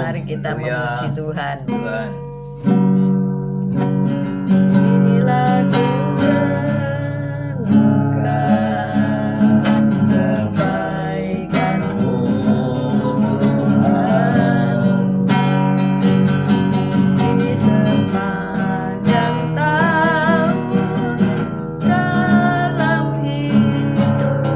Mari kita memuji Tuhan. Tuhan. Inilah ku renungkan kebaikan-Mu, Tuhan, di sepanjang tahun dalam hidupku.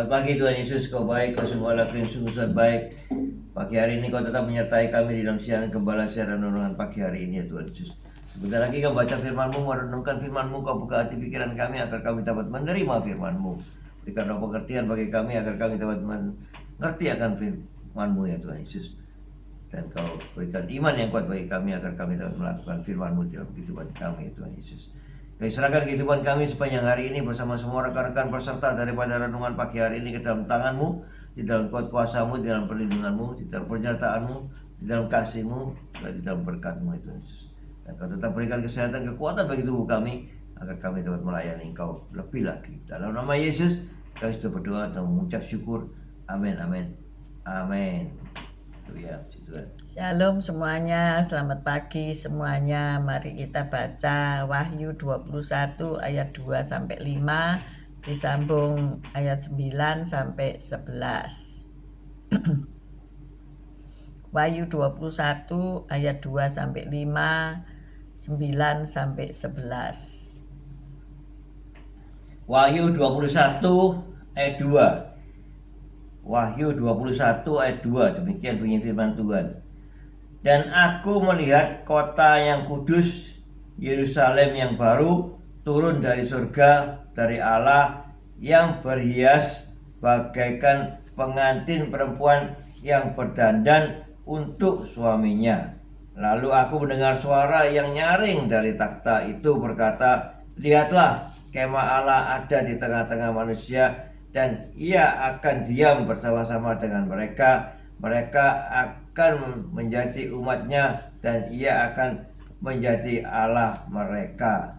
Selamat pagi Tuhan Yesus, Kau baik, Kau sungguh Allah yang sungguh sangat baik. Pagi hari ini Kau tetap menyertai kami di dalam siaran gembala siaran renungan pagi hari ini ya Tuhan Yesus. Sebentar lagi Kau baca firman-Mu, merenungkan firman-Mu, Kau buka hati pikiran kami agar kami dapat menerima firman-Mu. Berikan roh pengertian bagi kami agar kami dapat mengerti akan firman-Mu ya Tuhan Yesus. Dan Kau berikan iman yang kuat bagi kami agar kami dapat melakukan firman-Mu dalam kehidupan kami ya Tuhan Yesus. Kami serahkan kehidupan kami sepanjang hari ini bersama semua rekan-rekan peserta daripada renungan pagi hari ini ke dalam tangan-Mu, di dalam kuasa-Mu, di dalam perlindungan-Mu, di dalam penyertaan-Mu, di dalam kasih-Mu, dan di dalam berkat-Mu ya Tuhan Yesus. Dan Kau tetap berikan kesehatan, kekuatan bagi tubuh kami agar kami dapat melayani Engkau lebih lagi. Dalam nama Yesus kami sudah berdoa dan mengucap syukur. Amin, amin, amin. Ya, Tuhan. Shalom semuanya, selamat pagi semuanya. Mari kita baca Wahyu 21 ayat 2 sampai 5 disambung ayat 9 sampai 11. Wahyu 21 ayat 2 sampai 5, 9 sampai 11. Wahyu 21 ayat 2. Wahyu 21 ayat 2, demikian bunyi firman Tuhan. Dan aku melihat kota yang kudus, Yerusalem yang baru, turun dari surga, dari Allah, yang berhias bagaikan pengantin perempuan yang berdandan untuk suaminya. Lalu aku mendengar suara yang nyaring dari takhta itu berkata, lihatlah, kemah Allah ada di tengah-tengah manusia, dan ia akan diam bersama-sama dengan mereka. Mereka akan menjadi umatnya, dan ia akan menjadi Allah mereka.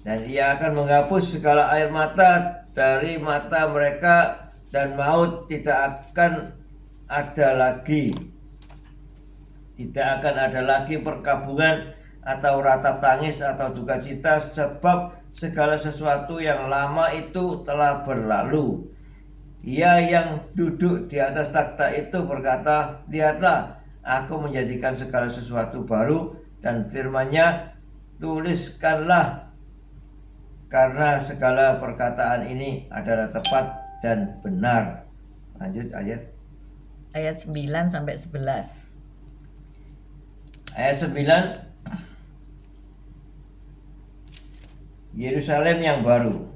Dan ia akan menghapus segala air mata dari mata mereka, dan maut tidak akan ada lagi. Tidak akan ada lagi perkabungan atau ratap tangis atau duka cita, sebab segala sesuatu yang lama itu telah berlalu. Ia yang duduk di atas takhta itu berkata, lihatlah, aku menjadikan segala sesuatu baru, dan firman-Nya, tuliskanlah, karena segala perkataan ini adalah tepat dan benar. Lanjut ayat 9 sampai 11. Ayat 9. Yerusalem yang baru.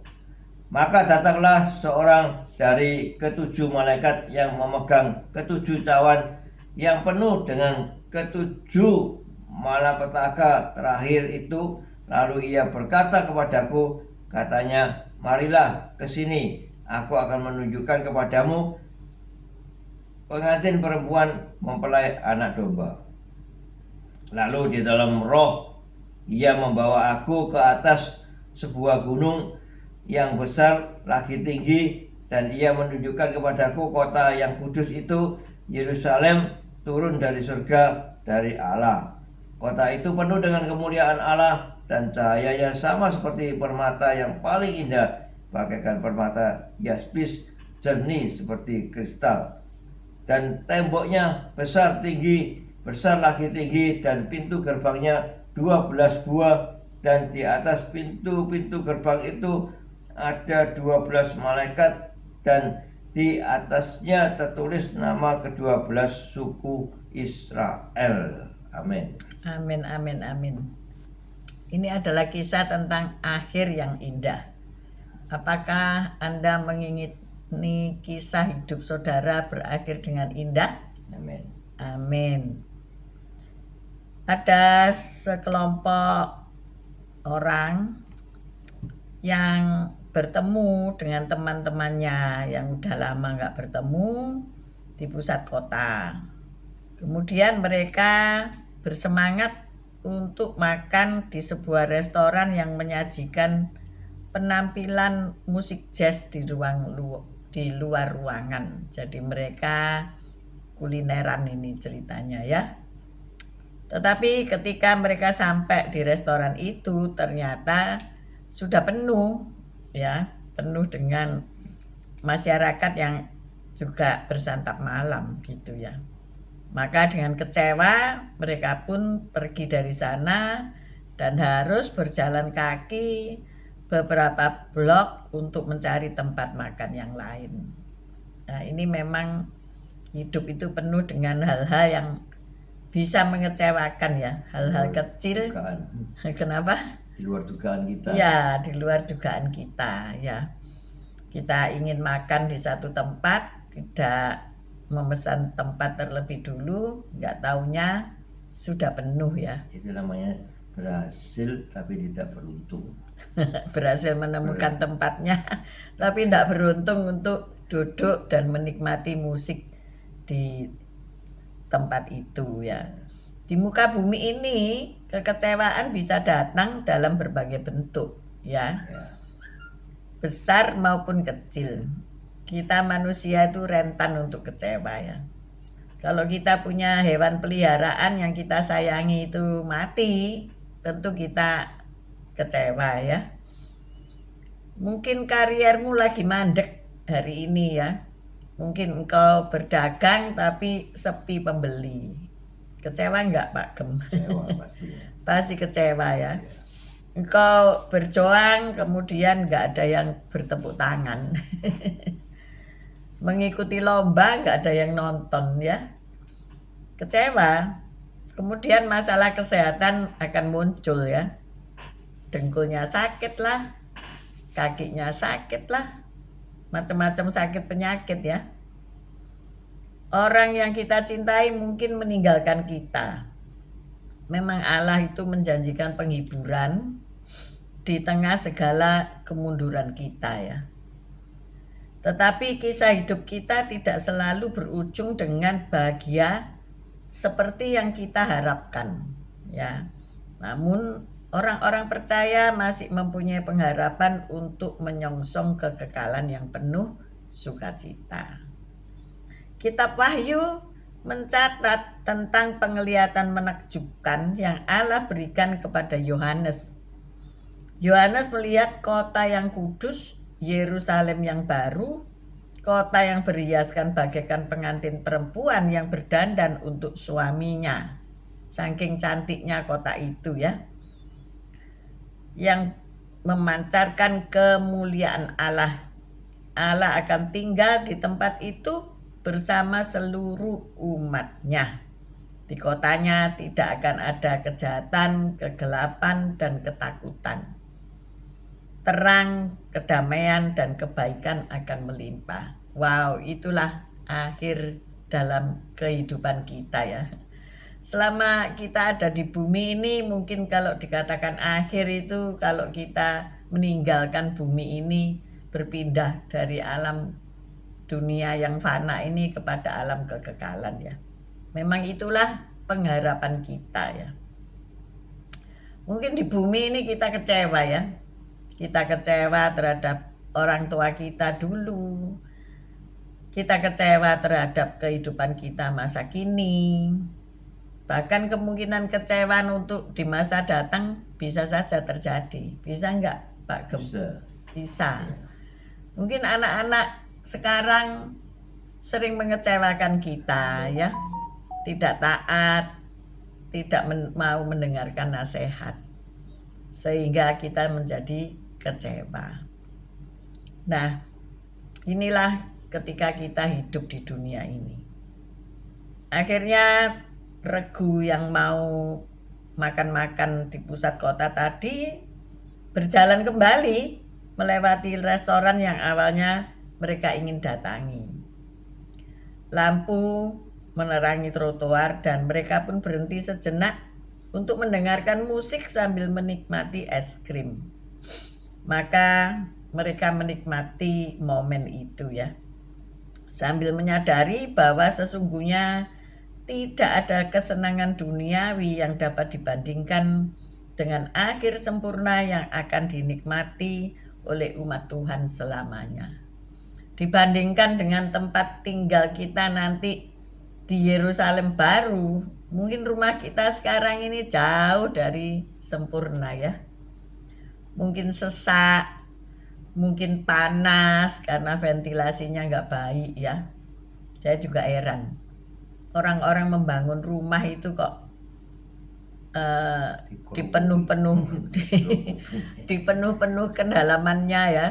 Maka datanglah seorang dari ketujuh malaikat yang memegang ketujuh cawan yang penuh dengan ketujuh malapetaka terakhir itu. Lalu ia berkata kepadaku, katanya, marilah ke sini, aku akan menunjukkan kepadamu pengantin perempuan mempelai anak domba. Lalu di dalam roh ia membawa aku ke atas sebuah gunung yang besar lagi tinggi, dan ia menunjukkan kepadaku kota yang kudus itu, Yerusalem, turun dari surga, dari Allah. Kota itu penuh dengan kemuliaan Allah, dan cahayanya sama seperti permata yang paling indah, bagaikan permata yaspis, jernih seperti kristal. Dan temboknya besar tinggi, besar lagi tinggi, dan pintu gerbangnya 12 buah, dan di atas pintu-pintu gerbang itu ada 12 malaikat, dan di atasnya tertulis nama ke-12 suku Israel. Amin. Amin, amin, amin. Ini adalah kisah tentang akhir yang indah. Apakah Anda mengingini kisah hidup saudara berakhir dengan indah? Amin. Amin. Ada sekelompok orang yang bertemu dengan teman-temannya yang udah lama nggak bertemu di pusat kota. Kemudian mereka bersemangat untuk makan di sebuah restoran yang menyajikan penampilan musik jazz di luar ruangan. Jadi mereka kulineran ini ceritanya ya. Tetapi ketika mereka sampai di restoran itu ternyata sudah penuh ya, penuh dengan masyarakat yang juga bersantap malam gitu ya. Maka dengan kecewa mereka pun pergi dari sana dan harus berjalan kaki beberapa blok untuk mencari tempat makan yang lain. Nah, ini memang hidup itu penuh dengan hal-hal yang bisa mengecewakan ya, hal-hal kecil. Dugaan. Kenapa? Di luar dugaan kita. Ya, di luar dugaan kita ya. Kita ingin makan di satu tempat, tidak memesan tempat terlebih dulu, nggak taunya sudah penuh ya. Itu namanya berhasil tapi tidak beruntung. Berhasil menemukan tempatnya, tapi tidak beruntung untuk duduk dan menikmati musik di tempat itu ya. Di muka bumi ini kekecewaan bisa datang dalam berbagai bentuk ya, Ya. besar maupun kecil. Kita manusia itu rentan untuk kecewa ya. Kalau kita punya hewan peliharaan yang kita sayangi itu mati, tentu kita kecewa ya. Mungkin kariermu lagi mandek hari ini ya. Mungkin engkau berdagang tapi sepi pembeli. Kecewa enggak Pak Gem? Kecewa pastinya. Pasti kecewa ya. Engkau berjuang kemudian enggak ada yang bertepuk tangan. Mengikuti lomba enggak ada yang nonton ya. Kecewa. Kemudian masalah kesehatan akan muncul ya. Dengkulnya sakit lah, kakinya sakit lah, macam-macam sakit penyakit ya. Orang yang kita cintai mungkin meninggalkan kita. Memang Allah itu menjanjikan penghiburan di tengah segala kemunduran kita ya. Tetapi kisah hidup kita tidak selalu berujung dengan bahagia seperti yang kita harapkan ya. Namun orang-orang percaya masih mempunyai pengharapan untuk menyongsong kekekalan yang penuh sukacita. Kitab Wahyu mencatat tentang penglihatan menakjubkan yang Allah berikan kepada Yohanes. Yohanes melihat kota yang kudus, Yerusalem yang baru, kota yang berhiaskan bagaikan pengantin perempuan yang berdandan untuk suaminya. Saking cantiknya kota itu ya, yang memancarkan kemuliaan Allah. Allah akan tinggal di tempat itu bersama seluruh umatnya. Di kotanya tidak akan ada kejahatan, kegelapan, dan ketakutan. Terang, kedamaian, dan kebaikan akan melimpah. Wow, itulah akhir dalam kehidupan kita ya. Selama kita ada di bumi ini, mungkin kalau dikatakan akhir itu kalau kita meninggalkan bumi ini, berpindah dari alam dunia yang fana ini kepada alam kekekalan ya. Memang itulah pengharapan kita ya. Mungkin di bumi ini kita kecewa ya. Kita kecewa terhadap orang tua kita dulu. Kita kecewa terhadap kehidupan kita masa kini. Bahkan kemungkinan kecewa untuk di masa datang bisa saja terjadi. Bisa enggak Pak Gem? Bisa. Mungkin anak-anak sekarang sering mengecewakan kita ya. Tidak taat, tidak mau mendengarkan nasihat. Sehingga kita menjadi kecewa. Nah, inilah ketika kita hidup di dunia ini. Akhirnya regu yang mau makan-makan di pusat kota tadi berjalan kembali melewati restoran yang awalnya mereka ingin datangi. Lampu menerangi trotoar dan mereka pun berhenti sejenak untuk mendengarkan musik sambil menikmati es krim. Maka mereka menikmati momen itu ya. Sambil menyadari bahwa sesungguhnya tidak ada kesenangan duniawi yang dapat dibandingkan dengan akhir sempurna yang akan dinikmati oleh umat Tuhan selamanya. Dibandingkan dengan tempat tinggal kita nanti di Yerusalem baru, mungkin rumah kita sekarang ini jauh dari sempurna ya. Mungkin sesak, mungkin panas karena ventilasinya nggak baik ya. Saya juga heran. Orang-orang membangun rumah itu kok dipenuh-penuh kedalamannya ya,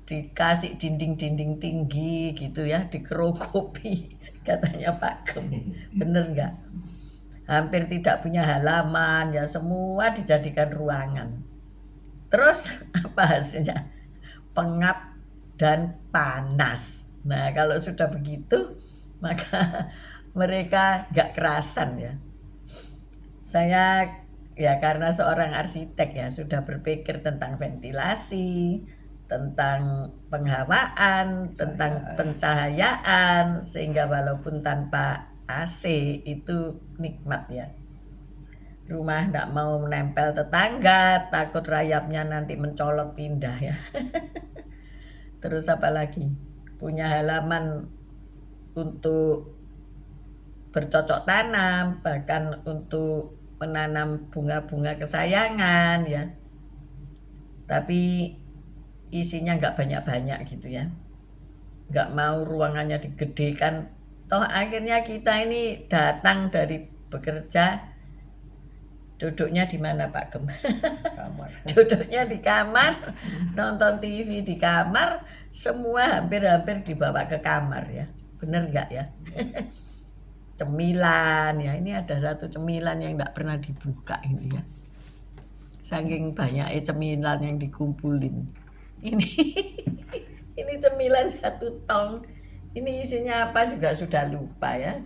dikasih dinding-dinding tinggi gitu ya, dikerokopi katanya Pak Gem. Bener nggak? Hampir tidak punya halaman ya, semua dijadikan ruangan. Terus apa hasilnya? Pengap dan panas. Nah kalau sudah begitu maka mereka nggak kerasan ya. Saya ya karena seorang arsitek ya sudah berpikir tentang ventilasi, tentang penghawaan, tentang pencahayaan, sehingga walaupun tanpa AC itu nikmat ya. Rumah tidak mau menempel tetangga, takut rayapnya nanti mencolok pindah ya. Terus apa lagi? Punya halaman untuk bercocok tanam, bahkan untuk menanam bunga-bunga kesayangan ya. Tapi isinya nggak banyak-banyak gitu ya. Nggak mau ruangannya digedekan. Toh akhirnya kita ini datang dari bekerja, duduknya di mana Pak Gem? Kamar. Duduknya di kamar, nonton TV di kamar, semua hampir-hampir dibawa ke kamar ya. Bener nggak ya? Cemilan ya, ini ada satu cemilan yang tidak pernah dibuka ini ya, saking banyaknya cemilan yang dikumpulin ini. Ini cemilan 1 tong, ini isinya apa juga sudah lupa ya.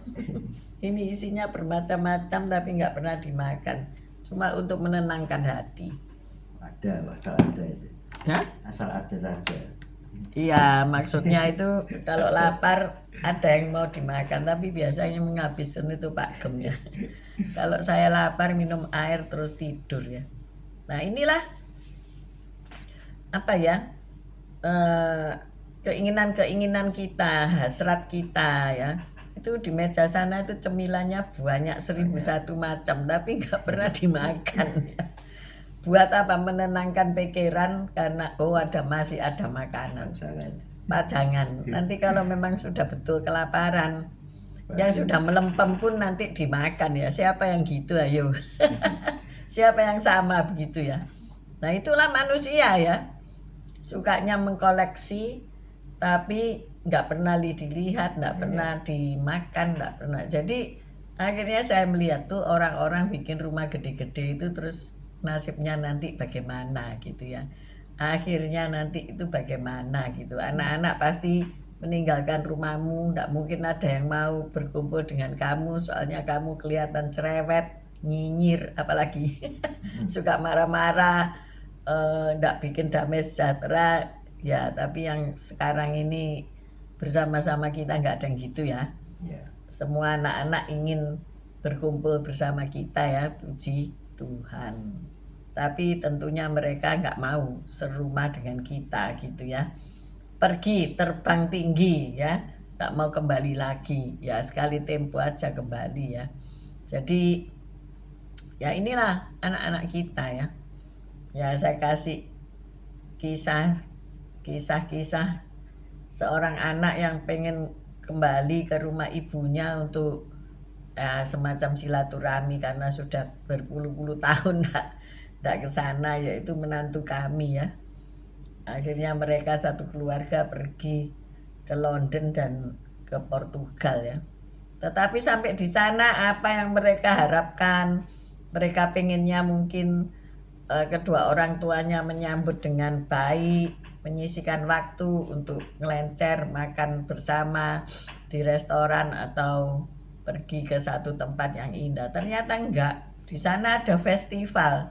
Ini isinya bermacam-macam tapi nggak pernah dimakan, cuma untuk menenangkan hati. Ada, asal ada itu. Hah? Asal ada saja. Iya, maksudnya itu kalau lapar ada yang mau dimakan, tapi biasanya menghabiskan itu Pak Gem ya. Kalau saya lapar minum air terus tidur ya. Nah inilah apa ya, keinginan-keinginan kita, hasrat kita ya. Itu di meja sana itu cemilannya banyak 1001 macam, tapi nggak pernah dimakan ya. Buat apa? Menenangkan pikiran karena masih ada makanan. Pajangan. Nanti kalau memang sudah betul kelaparan, yang sudah melempem pun nanti dimakan ya. Siapa yang gitu ayo? Siapa yang sama begitu ya? Nah itulah manusia ya. Sukanya mengkoleksi tapi nggak pernah dilihat, nggak pernah dimakan, nggak pernah. Jadi akhirnya saya melihat tuh orang-orang bikin rumah gede-gede itu terus nasibnya nanti bagaimana gitu ya. Akhirnya nanti itu bagaimana gitu. Anak-anak pasti meninggalkan rumahmu, tidak mungkin ada yang mau berkumpul dengan kamu, soalnya kamu kelihatan cerewet, nyinyir, apalagi suka marah-marah, tidak bikin damai sejahtera ya. Tapi yang sekarang ini bersama-sama kita nggak ada yang gitu ya. Semua anak-anak ingin berkumpul bersama kita ya, puji Tuhan. Tapi tentunya mereka nggak mau serumah dengan kita gitu ya. Pergi terbang tinggi ya, nggak mau kembali lagi ya, sekali tempo aja kembali ya. Jadi ya inilah anak-anak kita ya. Ya saya kasih kisah-kisah seorang anak yang pengen kembali ke rumah ibunya untuk ya, semacam silaturahmi karena sudah berpuluh-puluh tahun tidak ke sana, yaitu menantu kami ya. Akhirnya mereka satu keluarga pergi ke London dan ke Portugal ya. Tetapi sampai di sana apa yang mereka harapkan, mereka pengennya mungkin kedua orang tuanya menyambut dengan baik, menyisihkan waktu untuk ngelencer makan bersama di restoran atau pergi ke satu tempat yang indah. Ternyata enggak. Di sana ada festival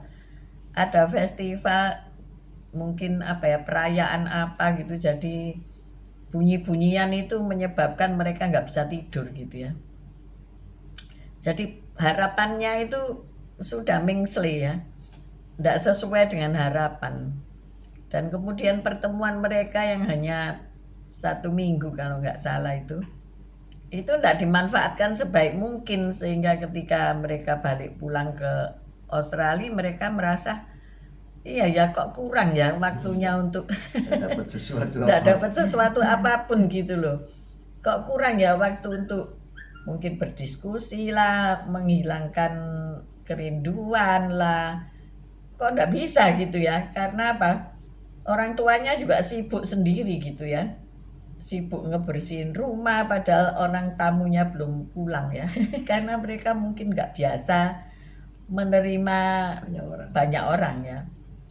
mungkin apa ya, perayaan apa gitu. Jadi bunyi-bunyian itu menyebabkan mereka nggak bisa tidur gitu ya. Jadi harapannya itu sudah mengsle ya, tidak sesuai dengan harapan. Dan kemudian pertemuan mereka yang hanya 1 minggu kalau nggak salah itu tidak dimanfaatkan sebaik mungkin, sehingga ketika mereka balik pulang ke Australia mereka merasa iya ya kok kurang ya waktunya untuk tidak dapat sesuatu apapun gitu loh. Kok kurang ya waktu untuk mungkin berdiskusi lah, menghilangkan kerinduan lah. Kok tidak bisa gitu ya? Karena apa? orang tuanya juga sibuk sendiri gitu ya, sibuk ngebersihin rumah padahal orang tamunya belum pulang ya. Karena mereka mungkin nggak biasa menerima banyak orang ya,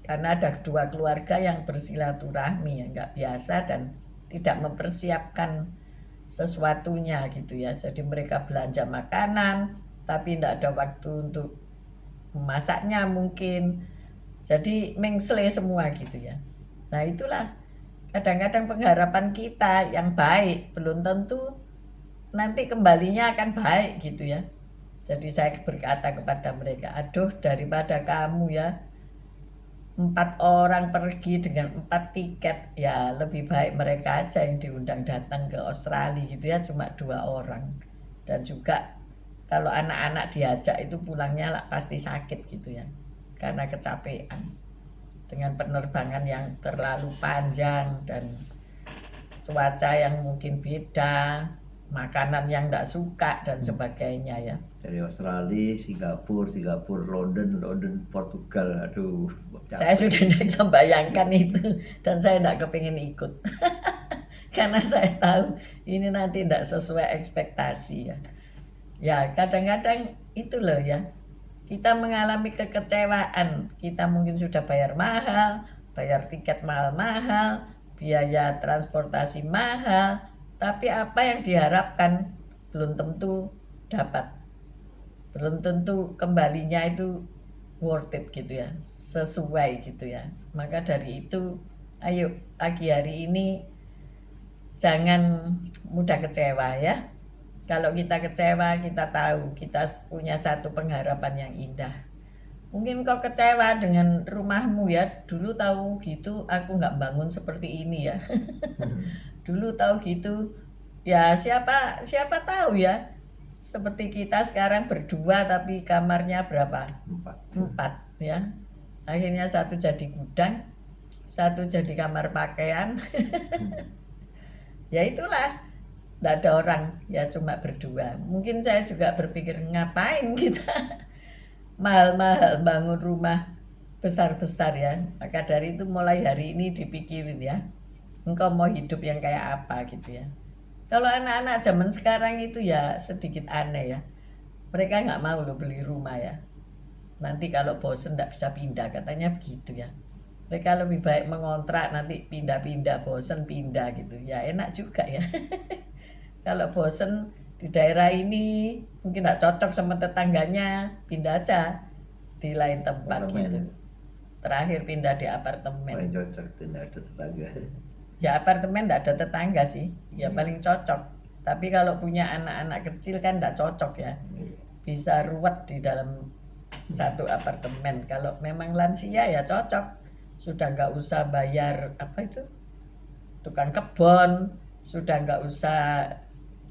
karena ada 2 keluarga yang bersilaturahmi ya, nggak biasa dan tidak mempersiapkan sesuatunya gitu ya. Jadi mereka belanja makanan tapi tidak ada waktu untuk memasaknya mungkin, jadi mengsle semua gitu ya. Nah itulah kadang-kadang pengharapan kita yang baik belum tentu nanti kembalinya akan baik gitu ya. Jadi saya berkata kepada mereka, aduh daripada kamu ya 4 orang pergi dengan 4 tiket, ya lebih baik mereka aja yang diundang datang ke Australia gitu ya, cuma 2 orang. Dan juga kalau anak-anak diajak itu pulangnya pasti sakit gitu ya, karena kecapean dengan penerbangan yang terlalu panjang dan cuaca yang mungkin beda, makanan yang nggak suka dan sebagainya ya. Dari Australia, Singapura, London, Portugal, aduh. Saya sudah tidak bisa bayangkan itu dan saya tidak kepingin ikut. Karena saya tahu ini nanti tidak sesuai ekspektasi ya. Ya kadang-kadang itu loh ya, kita mengalami kekecewaan. Kita mungkin sudah bayar mahal, bayar tiket mahal-mahal, biaya transportasi mahal, tapi apa yang diharapkan belum tentu dapat. Belum tentu kembalinya itu worth it gitu ya, sesuai gitu ya. Maka dari itu ayo pagi hari ini jangan mudah kecewa ya. Kalau kita kecewa, kita tahu kita punya satu pengharapan yang indah. Mungkin kau kecewa dengan rumahmu ya, dulu tahu gitu aku nggak bangun seperti ini ya. Dulu tahu gitu ya, siapa tahu ya, seperti kita sekarang berdua tapi kamarnya berapa? 4 ya. Akhirnya 1 jadi gudang, 1 jadi kamar pakaian. Ya itulah, tidak ada orang ya, cuma berdua. Mungkin saya juga berpikir ngapain kita mahal-mahal bangun rumah besar-besar ya. Maka dari itu mulai hari ini dipikirin ya, engkau mau hidup yang kayak apa gitu ya. Kalau anak-anak zaman sekarang itu ya sedikit aneh ya. Mereka nggak mau loh beli rumah ya. Nanti kalau bosen nggak bisa pindah, katanya begitu ya. Mereka lebih baik mengontrak, nanti pindah-pindah, bosen pindah gitu. Ya enak juga ya. Kalau bosen di daerah ini mungkin nggak cocok sama tetangganya, pindah aja di lain tempat gitu. Terakhir pindah di apartemen. Paling cocok tidak ada tetangga. Ya apartemen enggak ada tetangga sih, ya paling cocok. Tapi kalau punya anak-anak kecil kan enggak cocok ya. Bisa ruwet di dalam satu apartemen. Kalau memang lansia ya cocok. Sudah enggak usah bayar apa itu, tukang kebun, sudah enggak usah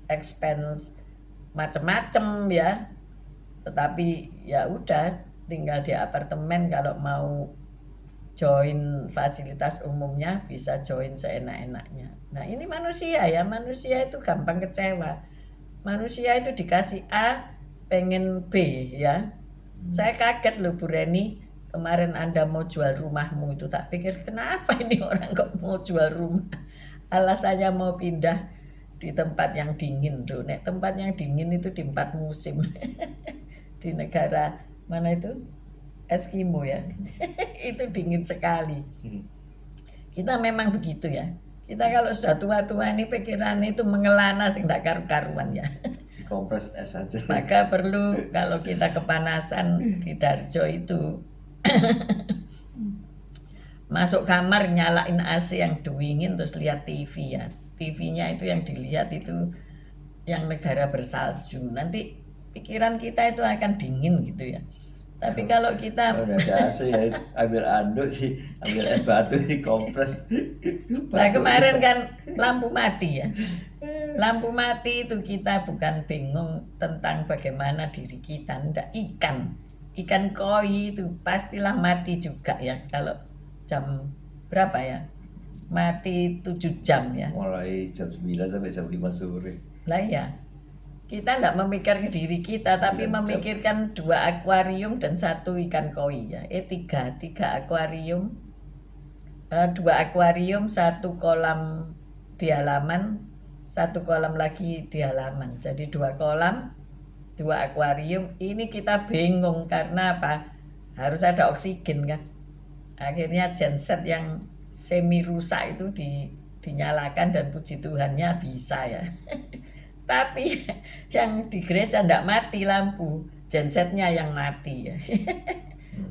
expense macem-macem ya. Tetapi ya udah tinggal di apartemen, kalau mau join fasilitas umumnya bisa join seenak-enaknya. Nah ini manusia ya, manusia itu gampang kecewa. Manusia itu dikasih A pengen B ya. Saya kaget loh Bu Reni, kemarin Anda mau jual rumahmu itu, tak pikir kenapa ini orang kok mau jual rumah. Alasannya mau pindah di tempat yang dingin tuh. Nek tempat yang dingin itu di 4 musim. Di negara mana itu? Eskimo ya. Itu dingin sekali. Kita memang begitu ya. Kita kalau sudah tua-tua ini pikiran itu mengelana sing ndak karu-karuan ya. Kompres es aja. Maka perlu kalau kita kepanasan di Darjo itu masuk kamar nyalain AC yang dingin terus lihat TV ya. TV-nya itu yang dilihat itu yang negara bersalju. Nanti pikiran kita itu akan dingin gitu ya. Tapi kalau kita udah ada AC ya, ambil anduk, ambil es batu, kompres. Nah kemarin kan lampu mati ya. Lampu mati itu kita bukan bingung tentang bagaimana diri kita, enggak, ikan koi itu pastilah mati juga ya. Kalau jam berapa ya, mati 7 jam ya. Mulai jam 9 sampai jam 5 sore. Lah ya, kita enggak memikirkan diri kita, tapi memikirkan 2 akuarium dan 1 ikan koi ya. 3 akuarium, 2 akuarium, 1 kolam di halaman, 1 kolam lagi di halaman. Jadi 2 kolam, 2 akuarium. Ini kita bingung karena apa? Harus ada oksigen kan. Akhirnya genset yang semi rusak itu dinyalakan dan puji Tuhannya bisa ya. Tapi yang di gereja enggak mati lampu, gensetnya yang mati ya.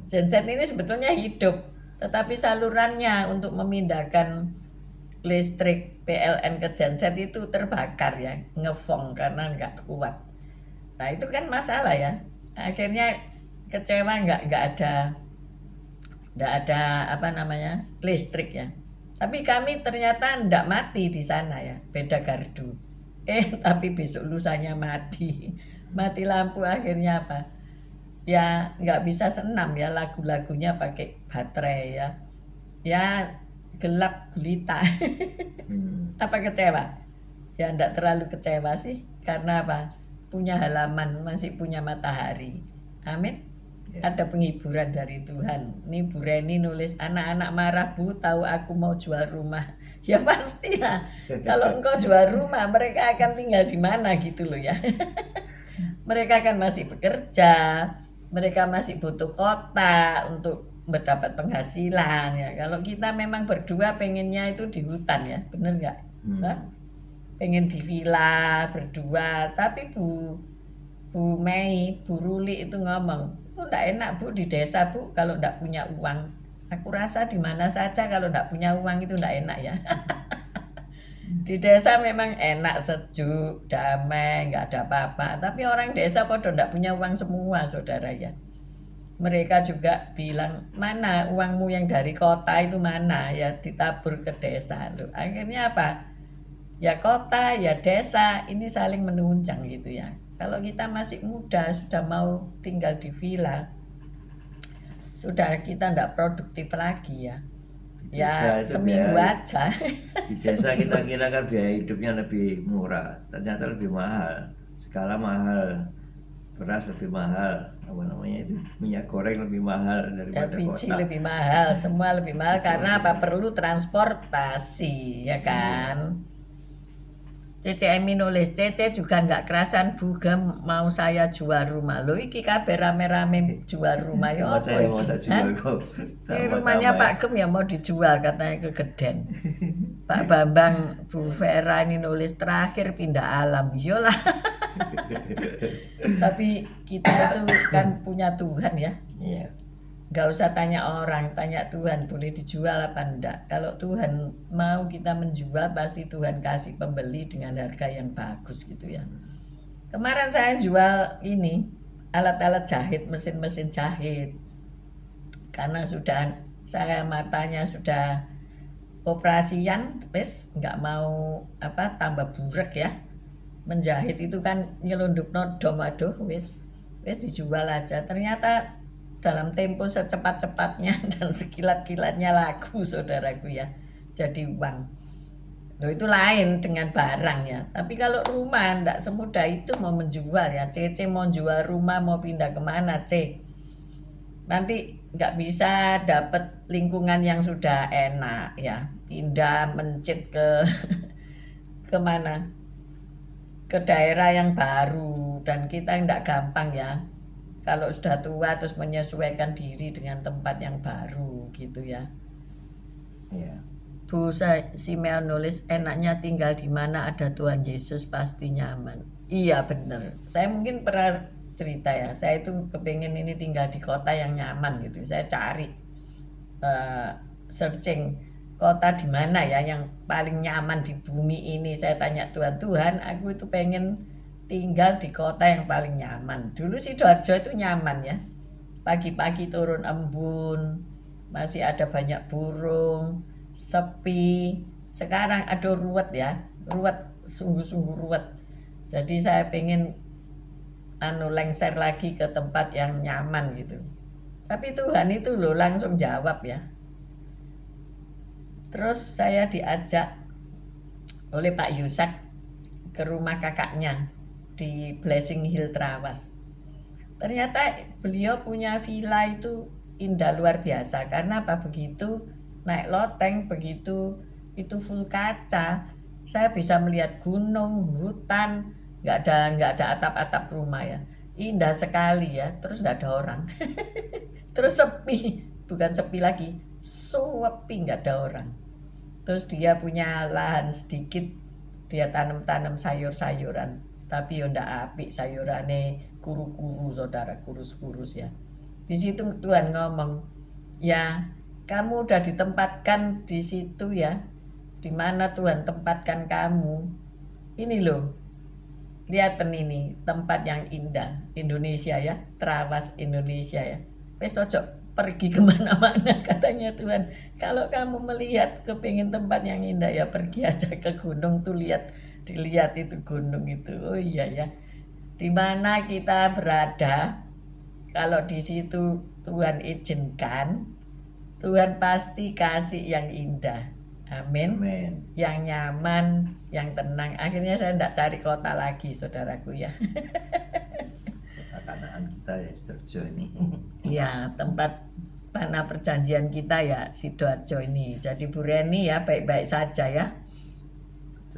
Genset ini sebetulnya hidup, tetapi salurannya untuk memindahkan listrik PLN ke genset itu terbakar ya, ngefong karena nggak kuat. Nah itu kan masalah ya. Akhirnya kecewa nggak ada apa namanya listrik ya. Tapi kami ternyata nggak mati di sana ya, beda gardu. Tapi besok lusanya mati lampu, akhirnya apa? Ya nggak bisa senam ya, lagu-lagunya pakai baterai ya. Ya gelap gulita. Apa kecewa? Ya enggak terlalu kecewa sih, karena apa? Punya halaman, masih punya matahari. Amin. Ya. Ada penghiburan dari Tuhan. Ini Bu Reni nulis, anak-anak marah Bu, tahu aku mau jual rumah. Ya pastilah. Kalau engkau jual rumah, mereka akan tinggal di mana gitu loh ya. Mereka kan masih bekerja, mereka masih butuh kota untuk mendapat penghasilan ya. Kalau kita memang berdua pengennya itu di hutan ya, bener nggak? Pengen di villa berdua, tapi Bu Mei, Bu Ruli itu ngomong, enggak enak Bu di desa Bu kalau enggak punya uang. Aku rasa di mana saja kalau enggak punya uang itu enggak enak ya. Di desa memang enak, sejuk, damai, enggak ada apa-apa. Tapi orang desa pada enggak punya uang semua, saudara ya. Mereka juga bilang, mana uangmu yang dari kota itu mana? Ya ditabur ke desa. Loh. Akhirnya apa? Ya kota, ya desa, ini saling menunjang gitu ya. Kalau kita masih muda, sudah mau tinggal di villa, sudah kita enggak produktif lagi ya. Ya seminggu aja. Di desa kita kira kan biaya hidupnya lebih murah, ternyata lebih mahal. Skala mahal, beras lebih mahal, apa namanya itu, minyak goreng lebih mahal daripada LPG kota. lebih mahal, semua lebih mahal karena apa? Perlu transportasi ya kan. Cece Emi nulis, Cece juga nggak kerasan Bu Gem mau saya jual rumah. Lo iki kabeh rame-rame jual rumah ya apa Saya mau tak jual kok. Ini rumahnya Pak Gem ya mau dijual katanya kegeden. Pak Bambang, Bu Vera ini nulis terakhir pindah alam. Iyalah. Tapi kita itu kan punya Tuhan ya. Iya. Gak usah tanya orang, tanya Tuhan boleh dijual apa enggak. Kalau Tuhan mau kita menjual, pasti Tuhan kasih pembeli dengan harga yang bagus gitu ya. Kemarin saya jual ini alat-alat jahit, mesin-mesin jahit, karena sudah saya matanya sudah operasian, wes nggak mau apa tambah burek ya. Menjahit itu kan nyelundup nodom, aduh wes dijual aja. Ternyata dalam tempo secepat-cepatnya dan sekilat-kilatnya laku saudaraku ya, jadi uang. Loh itu lain dengan barang ya. Tapi kalau rumah enggak semudah itu mau menjual ya. Cece mau jual rumah, mau pindah kemana C? Nanti nggak bisa dapat lingkungan yang sudah enak ya. Pindah mencit ke kemana? Ke daerah yang baru, dan kita enggak gampang ya. Kalau sudah tua terus menyesuaikan diri dengan tempat yang baru gitu ya. Iya. Bu Simeon nulis, enaknya tinggal di mana ada Tuhan Yesus pasti nyaman. Iya benar. Saya mungkin pernah cerita ya. Saya itu kepengen ini tinggal di kota yang nyaman gitu. Saya cari searching kota di mana ya yang paling nyaman di bumi ini. Saya tanya Tuhan, aku itu pengen tinggal di kota yang paling nyaman. Dulu Sidoarjo itu nyaman ya. Pagi-pagi turun embun, masih ada banyak burung, sepi. Sekarang ada ruwet ya, ruwet, sungguh-sungguh ruwet. Jadi saya pengen lengser lagi ke tempat yang nyaman gitu. Tapi Tuhan itu loh langsung jawab ya. Terus saya diajak oleh Pak Yusak ke rumah kakaknya di Blessing Hill Trawas. Ternyata beliau punya villa itu indah luar biasa. Karena apa begitu naik loteng begitu itu full kaca, saya bisa melihat gunung, hutan, nggak ada atap-atap rumah ya, indah sekali ya, terus nggak ada orang. Terus sepi, bukan sepi lagi, sepi, nggak ada orang. Terus dia punya lahan sedikit, dia tanam-tanam sayur-sayuran, tapi yo ndak apik sayurane, kuru-kuru saudara, kurus-kurus ya. Di situ Tuhan ngomong, ya kamu udah ditempatkan di situ ya, di mana Tuhan tempatkan kamu. Ini loh, lihaten ini tempat yang indah, Indonesia ya, Trawas Indonesia ya. Wes ojo pergi kemana-mana katanya Tuhan. Kalau kamu melihat kepingin tempat yang indah ya pergi aja ke gunung tuh, dilihat itu gunung itu. Oh iya ya, di mana kita berada, kalau di situ Tuhan izinkan, Tuhan pasti kasih yang indah. Amin. Amin. Yang nyaman, yang tenang. Akhirnya saya tidak cari kota lagi, saudaraku ya. Kota Kanaan kita ya Sidoarjo ini. Ya, tempat tanah perjanjian kita ya Sidoarjo ini. Jadi Bu Reni ya baik-baik saja ya.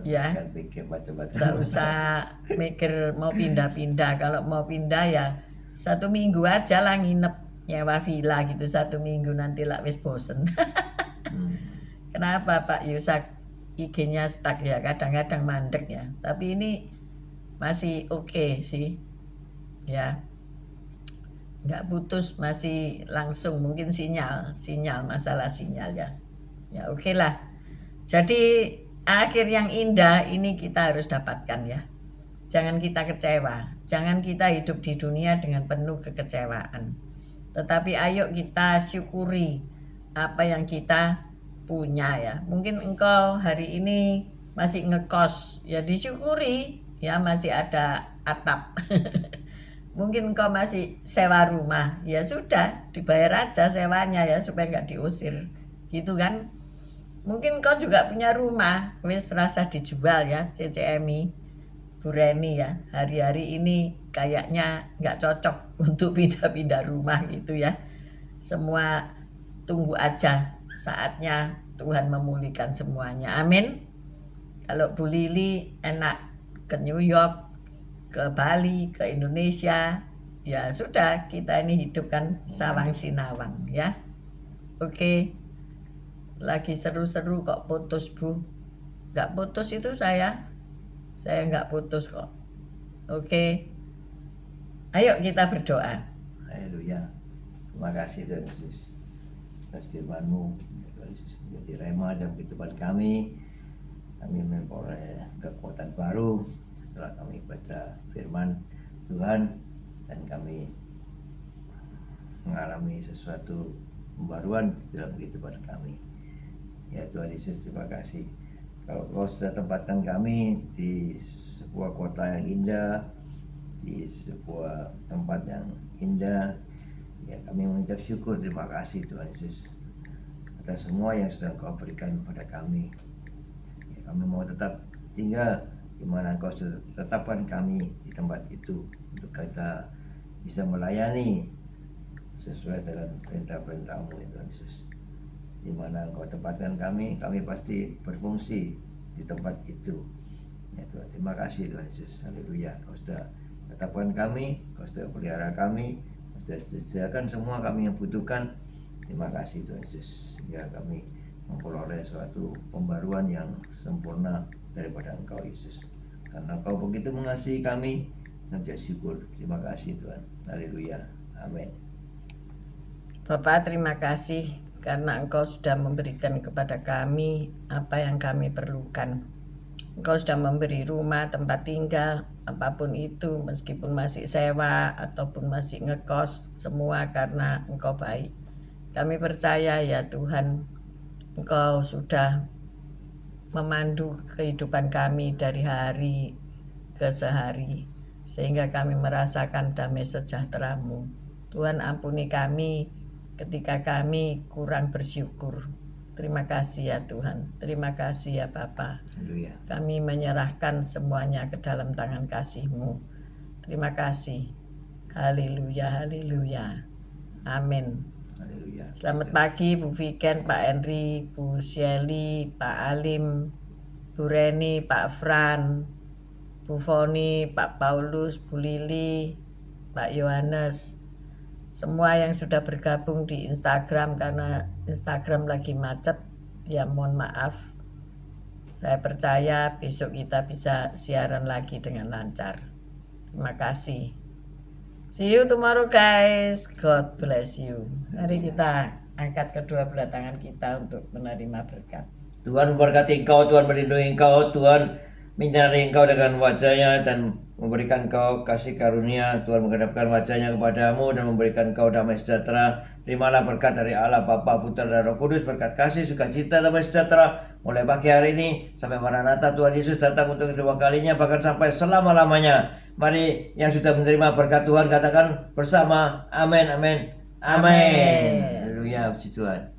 Ya. Jangan pikir macam-macam. Tidak usah mikir mau pindah-pindah. Kalau mau pindah ya 1 minggu aja lah nginep, nyewa villa gitu 1 minggu, nanti lah wis bosen. Kenapa Pak Yusak IG-nya stuck ya? Kadang-kadang mandek ya. Tapi ini masih oke sih. Ya. Nggak putus, masih langsung, mungkin sinyal masalah sinyal ya. Ya oke lah. Jadi akhir yang indah ini kita harus dapatkan ya. Jangan kita kecewa. Jangan kita hidup di dunia dengan penuh kekecewaan. Tetapi ayo kita syukuri apa yang kita punya ya. Mungkin engkau hari ini masih ngekos, ya disyukuri ya, masih ada atap. Mungkin engkau masih sewa rumah, ya sudah dibayar aja sewanya ya supaya nggak diusir gitu kan. Mungkin engkau juga punya rumah wis rasa dijual ya, CCMI Bu Reni ya, hari-hari ini kayaknya nggak cocok untuk pindah-pindah rumah gitu ya. Semua tunggu aja saatnya Tuhan memulihkan semuanya. Amin. Kalau Bu Lili enak ke New York, ke Bali, ke Indonesia, ya sudah, kita ini hidup kan sawang sinawang ya. Oke. Lagi seru-seru kok putus Bu. Nggak putus itu saya nggak putus kok. Oke. Ayo kita berdoa. Haleluya. Terima kasih Tuhan Yesus atas firman-Mu. Tuhan Yesus menjadi rema dalam kehidupan kami. Kami memperoleh kekuatan baru setelah kami baca firman Tuhan, dan kami mengalami sesuatu pembaruan dalam kehidupan kami. Ya Tuhan Yesus, terima kasih. Kalau Kau sudah tempatkan kami di sebuah kota yang indah, di sebuah tempat yang indah, ya kami mengucap syukur, terima kasih Tuhan Yesus atas semua yang sudah Kau berikan kepada kami. Ya, kami mau tetap tinggal di mana Kau sudah tetapkan kami di tempat itu, untuk kita bisa melayani sesuai dengan perintah-perintah-Mu ya Tuhan Yesus. Di mana Engkau tempatkan kami pasti berfungsi di tempat itu. Ya Tuhan, terima kasih Tuhan Yesus. Haleluya. Kau sudah tetapkan kami, Kau sudah pelihara kami, Kau sudah sediakan semua kami yang butuhkan. Terima kasih Tuhan Yesus. Ya, kami memperoleh suatu pembaruan yang sempurna daripada Engkau Yesus. Karena Engkau begitu mengasihi kami, mengucap syukur. Terima kasih Tuhan. Haleluya. Amin. Bapak, terima kasih karena Engkau sudah memberikan kepada kami apa yang kami perlukan. Engkau sudah memberi rumah, tempat tinggal, apapun itu, meskipun masih sewa ataupun masih ngekos, semua karena Engkau baik. Kami percaya ya Tuhan, Engkau sudah memandu kehidupan kami dari hari ke sehari, sehingga kami merasakan damai sejahtera-Mu. Tuhan, ampuni kami ketika kami kurang bersyukur. Terima kasih ya Tuhan, terima kasih ya Bapa. Haleluya. Kami menyerahkan semuanya ke dalam tangan kasih-Mu. Terima kasih. Haleluya, haleluya. Amin. Haleluya. Selamat pagi Bu Viken, Pak Henry, Bu Shelly, Pak Alim, Bu Reni, Pak Fran, Bu Foni, Pak Paulus, Bu Lili, Pak Yohanes, semua yang sudah bergabung di Instagram karena Instagram lagi macet, ya mohon maaf. Saya percaya besok kita bisa siaran lagi dengan lancar. Terima kasih. See you tomorrow guys. God bless you. Mari kita angkat kedua belah tangan kita untuk menerima berkat. Tuhan memberkati engkau, Tuhan melindungi engkau, Tuhan menyinari engkau dengan wajahnya dan memberikan engkau kasih karunia. Tuhan menghadapkan wajahnya kepadamu dan memberikan engkau damai sejahtera. Terimalah berkat dari Allah Bapa, Putra dan Roh Kudus, berkat kasih, sukacita, damai sejahtera mulai pagi hari ini sampai Maranatha Tuhan Yesus datang untuk kedua kalinya, bahkan sampai selama-lamanya. Mari yang sudah menerima berkat Tuhan katakan bersama amin, amin, amin. Haleluya, puji Tuhan.